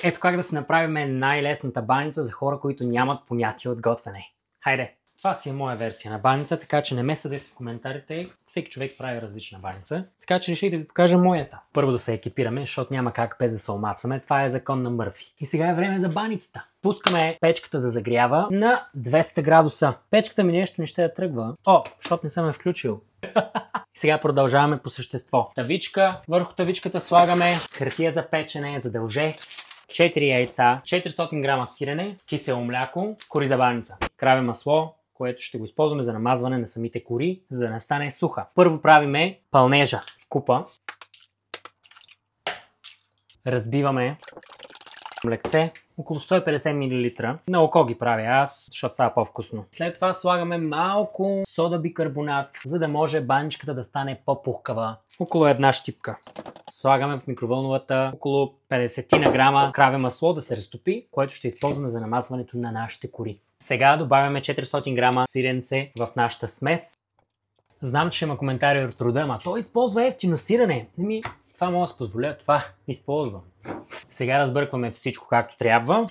Ето как да си направим най-лесната баница за хора, които нямат понятие от готвене. Хайде! Това си е моя версия на баница, така че не ме съдете в коментарите. Всеки човек прави различна баница. Така че реших да ви покажа моята. Първо да се екипираме, защото няма как без да се омацаме. Това е закон на Мърфи. И сега е време за баницата. Пускаме печката да загрява на 200 градуса. Печката ми нещо не ще да тръгва. Защото не съм я включил. И сега продължаваме по същество. Тавичка. Върху тавичката слагаме хартия за печене, за дълже. 4 яйца, 400 грама сирене, кисело мляко, кори за баница. Краве масло, което ще го използваме за намазване на самите кори, за да не стане суха. Първо правиме пълнежа в купа. Разбиваме млекце, около 150 мл. На око ги правя аз, защото става по-вкусно. След това слагаме малко сода бикарбонат, за да може баничката да стане по-пухкава. Около една щипка. Слагаме в микровълновата около 50 грама краве масло да се разтопи, което ще използваме за намазването на нашите кори. Сега добавяме 400 грама сиренце в нашата смес. Знам, че има коментари от рода, ама той използва ефтино сирене. Това мога да се позволя, това използвам. Сега разбъркваме всичко както трябва.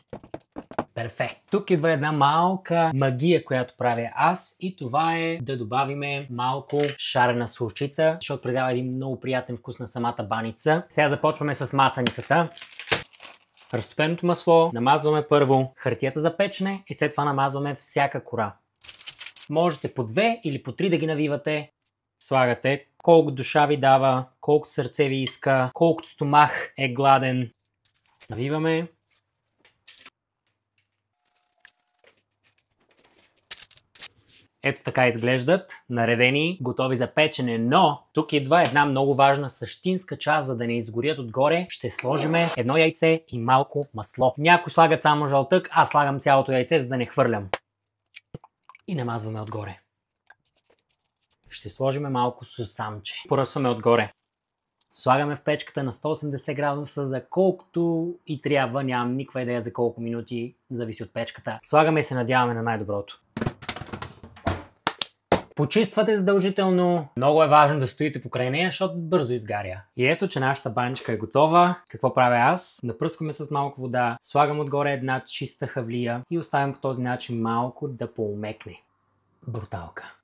Перфект. Тук идва една малка магия, която правя аз, и това е да добавиме малко шарена сладчица, защото придава един много приятен вкус на самата баница. Сега започваме с мацаницата. Разтопеното масло намазваме първо хартията за печене и след това намазваме всяка кора. Можете по 2 или по 3 да ги навивате. Слагате колко душа ви дава, колко сърце ви иска, колкото стомах е гладен. Навиваме. Ето така изглеждат, наредени, готови за печене, но тук идва една много важна същинска част, за да не изгорят отгоре. Ще сложим едно яйце и малко масло. Някои слагат само жълтък, аз слагам цялото яйце, за да не хвърлям. И намазваме отгоре. Ще сложим малко сусамче. Поръсваме отгоре. Слагаме в печката на 180 градуса за колкото и трябва. Нямам никаква идея за колко минути, зависи от печката. Слагаме и се надяваме на най-доброто. Почиствате задължително. Много е важно да стоите покрай нея, защото бързо изгаря. И ето, че нашата баничка е готова. Какво правя аз? Напръскваме с малко вода, слагам отгоре една чиста хавлия и оставям по този начин малко да поумекне. Бруталка.